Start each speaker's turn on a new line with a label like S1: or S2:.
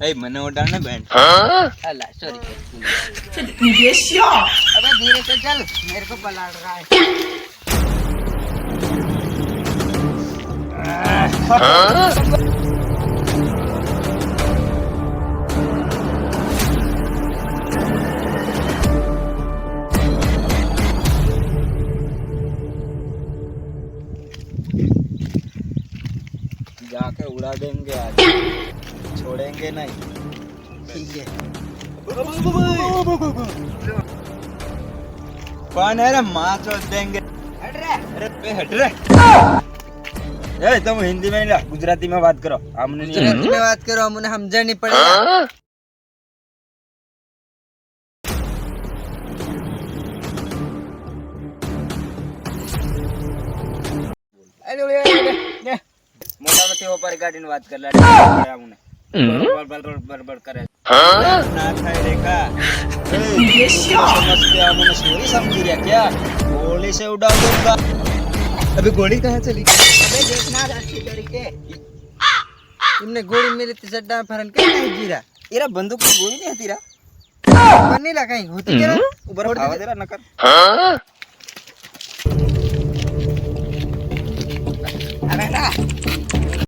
S1: ए मने उड़ाना ना बैंड।
S2: अल्लाह सॉरी
S3: इडियट।
S2: अबे धीरे से चल, मेरे को पलट रहा है।
S1: जाके उड़ा देंगे आज, छोड़ेंगे नहीं।
S2: ठीक है।
S1: कौन है रे? माँ चोद देंगे।
S2: हट रे।
S1: अरे पे हट रे। ए तुम हिंदी में नहीं, गुजराती में बात करो। हमने नहीं
S2: गुजराती में बात करो, हमने समझा नहीं पड़ेगा।
S1: अरे मोटा मती ऊपर गाड़ी बात कर ला हमने बड़ करे ना થાય રેખા समझते हमने सही समझी रहा क्या? गोली से उड़ा दूंगा। अभी गोली कहाँ चली गई?
S2: अबे देखना अच्छी तरीके। तुमने गोली मेरे चड्डा में फरन के नहीं गिरा।
S1: तेरा बंदूक की गोली नहीं आती रहा।
S2: पर नहीं लगा कहीं होती क्या?
S1: ऊपर हवा दे रहा नकर।
S2: अबे ना